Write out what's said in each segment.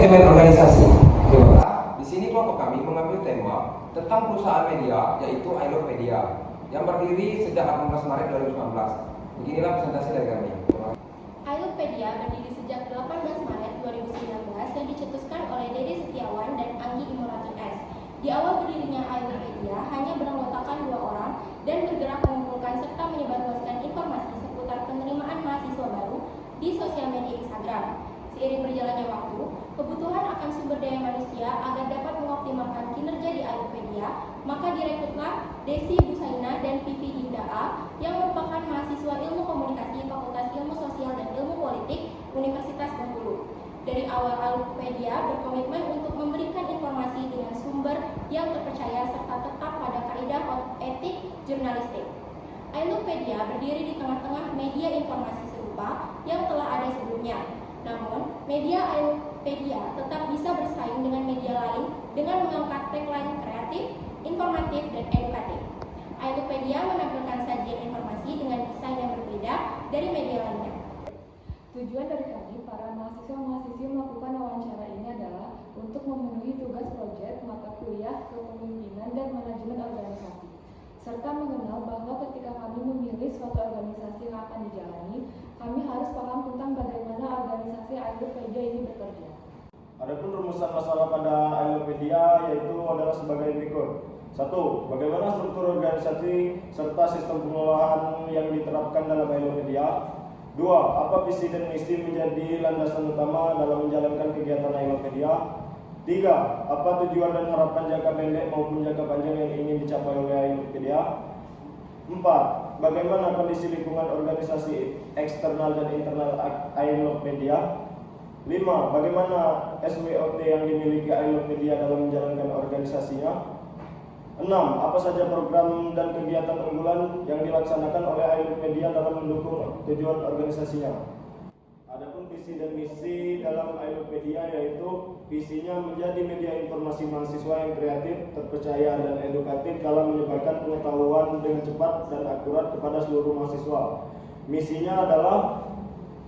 manajemen organisasi. Di sini kelompok kami mengambil tema tentang perusahaan media, yaitu Ailopedia, yang berdiri sejak 18 Maret 2019. Beginilah presentasi dari kami. Ailopedia berdiri sejak 18 Maret 2019 yang dicetuskan oleh Dede Setiawan dan Anggi Imorati S. Di awal berdirinya Ailopedia hanya beranggotakan 2 orang dan bergerak mengumpulkan serta menyebarluaskan informasi seputar penerimaan mahasiswa baru di sosial media Instagram. Seiring berjalannya waktu, kebutuhan akan sumber daya manusia agar dapat mengoptimalkan kinerja di Ailopedia, maka direkrutlah Desi Busaina dan Vivi Dinda A yang merupakan mahasiswa ilmu komunikasi Fakultas Ilmu Sosial dan Ilmu Politik Universitas Bengkulu. Dari awal Ailopedia berkomitmen untuk memberikan informasi dengan sumber yang terpercaya serta tetap pada kaidah etik jurnalistik. Ailopedia berdiri di tengah-tengah media informasi serupa yang telah ada sebelumnya. Namun, media Ailopedia tetap bisa bersaing dengan media lain dengan mengangkat tagline kreatif, informatif, dan edukatif. Ailopedia menampilkan sajian informasi dengan desain yang berbeda dari media lainnya. Tujuan dari kami, para mahasiswa-mahasiswi melakukan wawancara ini adalah untuk memenuhi tugas proyek mata kuliah kepemimpinan dan manajemen organisasi, serta mengenal bahwa ketika kami memilih suatu organisasi yang akan dijalani, kami harus paham tentang bagaimana organisasi Ailopedia ini bekerja. Adapun rumusan masalah pada Ailopedia yaitu adalah sebagai berikut. 1. Bagaimana struktur organisasi serta sistem pengelolaan yang diterapkan dalam Ailopedia. 2. Apa visi dan misi menjadi landasan utama dalam menjalankan kegiatan Ailopedia. 3. Apa tujuan dan harapan jangka pendek maupun jangka panjang yang ingin dicapai oleh Ailopedia. 4. Bagaimana kondisi lingkungan organisasi eksternal dan internal Ailopedia. 5. Bagaimana SWOT yang dimiliki Ailopedia dalam menjalankan organisasinya. 6. Apa saja program dan kegiatan unggulan yang dilaksanakan oleh Ailopedia dalam mendukung tujuan organisasinya. Adapun visi dan misi dalam Ailopedia yaitu visinya menjadi media informasi mahasiswa yang kreatif, terpercaya, dan edukatif dalam menyebarkan pengetahuan dengan cepat dan akurat kepada seluruh mahasiswa. Misinya adalah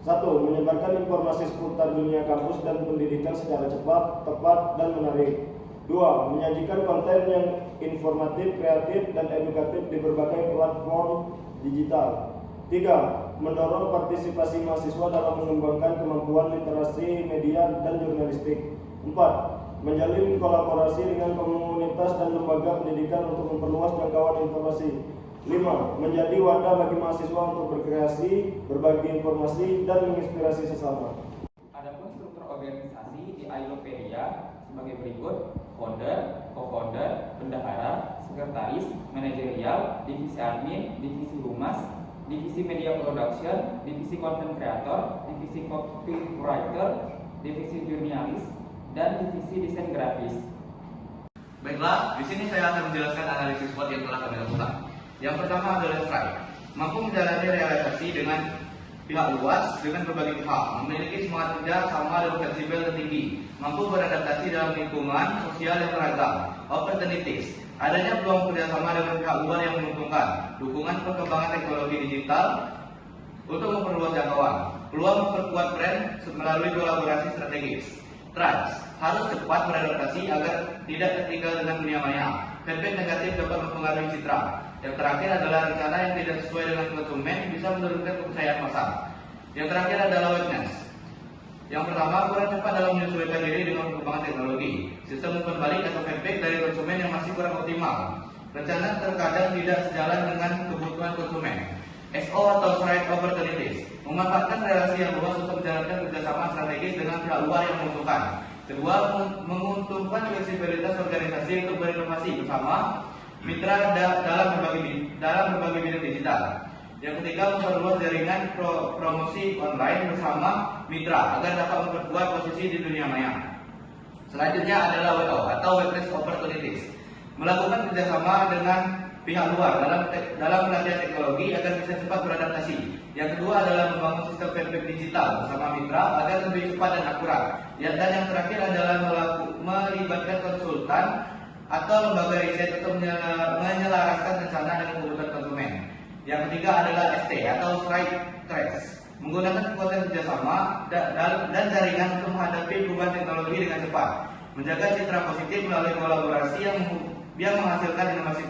1. Menyebarkan informasi seputar dunia kampus dan pendidikan secara cepat, tepat, dan menarik. 2. Menyajikan konten yang informatif, kreatif, dan edukatif di berbagai platform digital. 3. Mendorong partisipasi mahasiswa dalam mengembangkan kemampuan literasi media dan jurnalistik. 4. Menjalin kolaborasi dengan komunitas dan lembaga pendidikan untuk memperluas jangkauan informasi. 5. Menjadi wadah bagi mahasiswa untuk berkreasi, berbagi informasi, dan menginspirasi sesama. Adapun struktur organisasi di Ailopedia sebagai berikut: founder, co-founder, bendahara, sekretaris, manajerial, divisi admin, divisi humas, divisi media production, divisi content creator, divisi copywriter, divisi jurnalis, dan divisi desain grafis. Baiklah, di sini saya akan menjelaskan analisis SWOT yang telah kami lakukan. Yang pertama adalah strike, mampu menjalani realisasi dengan pihak luas dengan berbagai pihak, memiliki semangat kerja sama dan fleksibel tinggi, mampu beradaptasi dalam lingkungan sosial yang beragam. Opportunities, adanya peluang kerjasama dengan pihak luar yang menguntungkan, dukungan perkembangan teknologi digital untuk memperluas jangkauan, peluang memperkuat brand melalui kolaborasi strategis. Trust, harus cepat beradaptasi agar tidak tertinggal dengan dunia maya. Feedback negatif dapat mempengaruhi citra. Yang terakhir adalah rencana yang tidak sesuai dengan konsumen bisa menurunkan kepercayaan pasar. Yang terakhir adalah weakness. Yang pertama, kurang cepat dalam menyesuaikan diri dengan perkembangan teknologi. Sistem umpan balik atau feedback dari konsumen yang masih kurang optimal. Rencana terkadang tidak sejalan dengan kebutuhan konsumen. SO atau Strike Opportunities, memanfaatkan relasi yang luas untuk menjalankan kerjasama strategis dengan pihak luar yang menguntungkan. Kedua, menguntungkan fleksibilitas organisasi untuk berinovasi bersama mitra dalam berbagai bidang digital. Yang ketiga, memperluas jaringan promosi online bersama mitra agar dapat memperkuat posisi di dunia maya. Selanjutnya adalah WO atau Weakness Opportunities, melakukan kerjasama dengan pihak luar dalam pelatihan teknologi agar bisa cepat beradaptasi. Yang kedua adalah membangun sistem feedback digital bersama mitra agar lebih cepat dan akurat. Dan yang terakhir adalah melibatkan konsultan atau lembaga riset untuk menyelaraskan rencana dengan kebutuhan konsumen. Yang ketiga adalah ST atau Strike Tracks, menggunakan kekuatan kerjasama dan jaringan untuk menghadapi perubahan teknologi dengan cepat, menjaga citra positif melalui kolaborasi yang menghasilkan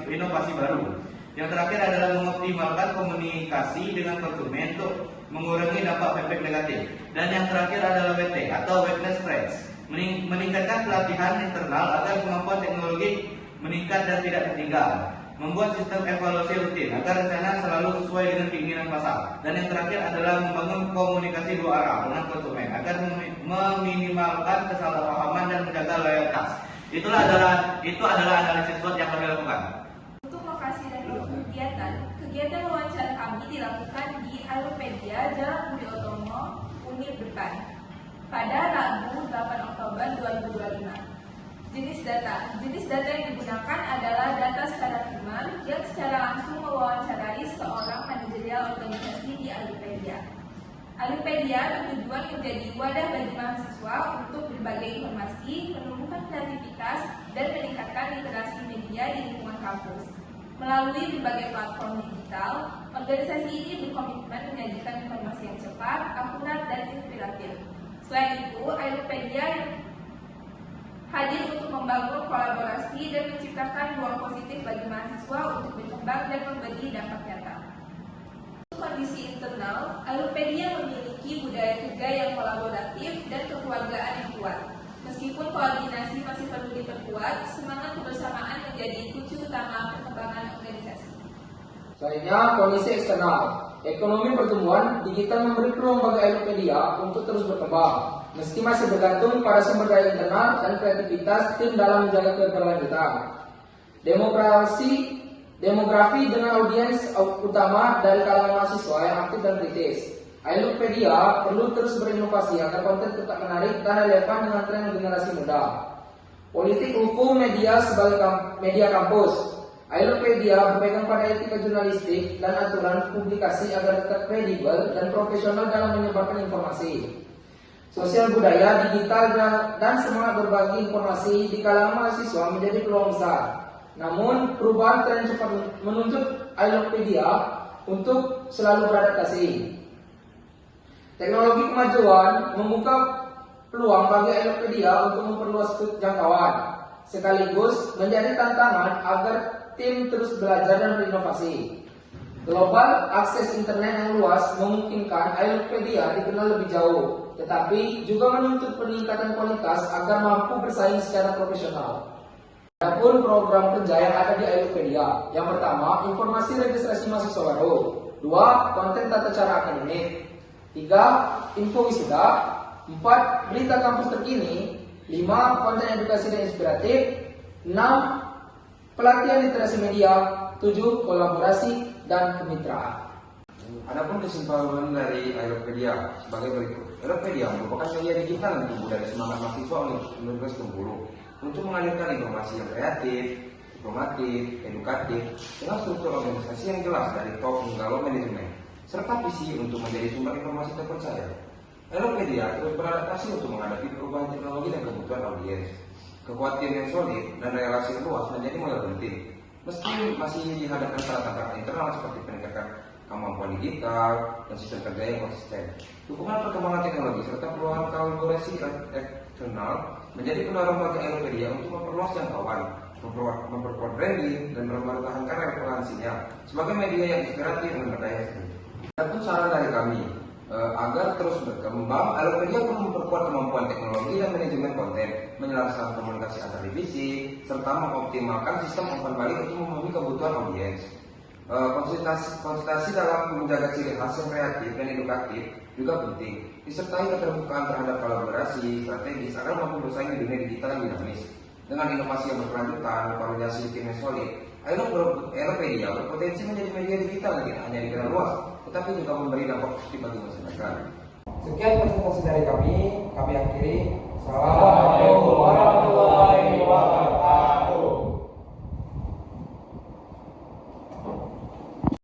inovasi baru. Yang terakhir adalah mengoptimalkan komunikasi dengan konsumen untuk mengurangi dampak efek negatif. Dan yang terakhir adalah WT atau Witness Trends, meningkatkan pelatihan internal agar kemampuan teknologi meningkat dan tidak tertinggal. Membuat sistem evaluasi rutin agar rencana selalu sesuai dengan keinginan pasar. Dan yang terakhir adalah membangun komunikasi dua arah dengan konsumen agar meminimalkan kesalahpahaman dan menjaga loyalitas. Itu adalah analisis SWOT yang kami lakukan. Untuk lokasi dan kegiatan, wawancara kami dilakukan di Aeropedia Jalan Budi Utomo, Unir Depan, pada Rabu 8 Oktober 2025. Jenis data yang digunakan adalah data secara primer yang secara langsung mewawancarai seorang manajerial organisasi di Aeropedia. Aeropedia bertujuan menjadi wadah bagi mahasiswa untuk berbagai informasi, menumbuhkan kreativitas, dan meningkatkan literasi media di lingkungan kampus. Melalui berbagai platform digital, organisasi ini berkomitmen menyajikan informasi yang cepat, akurat, dan inspiratif. Selain itu, Aeropedia hadir untuk membangun kolaborasi dan menciptakan ruang positif bagi mahasiswa untuk berkembang dan memberi dampak nyata. Untuk kondisi internal, Aeropedia memiliki budaya kerja yang kolaboratif dan kekeluargaan yang kuat. Meskipun koordinasi masih perlu diperkuat, semangat kebersamaan menjadi kunci utama perkembangan organisasi. Selanjutnya, kondisi eksternal. Ekonomi pertumbuhan digital memberi peluang bagi Aeropedia untuk terus berkembang, meski masih bergantung pada sumber daya internal dan kreativitas tim dalam menjaga keberlanjutan. Demografi dengan audiens utama dari kalangan mahasiswa yang aktif dan kritis. Aeropedia perlu terus berinovasi agar konten tetap menarik dan relevan dengan tren generasi muda. Politik hukum media sebagai media kampus. Aeropedia berpegang pada etika jurnalistik dan aturan publikasi agar tetap kredibel dan profesional dalam menyebarkan informasi. Sosial budaya, digital, dan semangat berbagi informasi di kalangan mahasiswa menjadi peluang besar. Namun, perubahan tren cepat menuntut Aeropedia untuk selalu beradaptasi. Teknologi kemajuan membuka peluang bagi Aeropedia untuk memperluas jangkauan, sekaligus menjadi tantangan agar tim terus belajar dan berinovasi. Global akses internet yang luas memungkinkan Aeropedia dikenal lebih jauh, tetapi juga menuntut peningkatan kualitas agar mampu bersaing secara profesional. Adapun program kerja yang ada di Aeropedia, yang pertama, informasi registrasi mahasiswa baru. 2. Konten tata cara akademik. 3. Info wisuda. 4. Berita kampus terkini. 5. Konten edukasi dan inspiratif. 6. Pelatihan literasi media. 7. Kolaborasi dan kemitraan. Adapun kesimpulan dari Aeropedia sebagai berikut. Aeropedia merupakan media digital yang tumbuh dari semangat mahasiswa Universitas Bengkulu untuk mengalirkan informasi yang kreatif, informatif, edukatif dengan struktur organisasi yang jelas dari top hingga low manajemen, serta visi untuk menjadi sumber informasi terpercaya. Aeropedia terus beradaptasi untuk menghadapi perubahan teknologi dan kebutuhan audiens. Kekuatan yang solid dan relasi yang luas menjadi modal penting. Meski masih dihadapkan pada tantangan internal seperti peningkatan kemampuan digital dan sistem kerja yang konsisten. Dukungan perkembangan teknologi serta peluang kolaborasi eksternal menjadi pendorong bagi Aeropedia untuk memperluas jangkauan, memperkuat branding, dan mempertahankan relevansinya sebagai media yang inspiratif dan berdaya saing. Adapun saran dari kami, agar terus berkembang, Aeropedia perlu memperkuat kemampuan teknologi dan manajemen konten, menyelaksanakan komunikasi antar divisi, serta mengoptimalkan sistem umpan balik untuk memenuhi kebutuhan audiens. Konsultasi dalam menjaga ciri khas yang kreatif dan edukatif juga penting, disertai keterbukaan terhadap kolaborasi strategis agar mampu bersaing di dunia digital yang dinamis. Dengan inovasi yang berkelanjutan, koordinasi tim yang solid, Aeropedia berpotensi menjadi media digital yang tidak hanya dikenal luas, tetapi juga memberi dampak positif bagi masyarakat. Sekian presentasi dari kami akhiri. Assalamualaikum warahmatullahi wabarakatuh.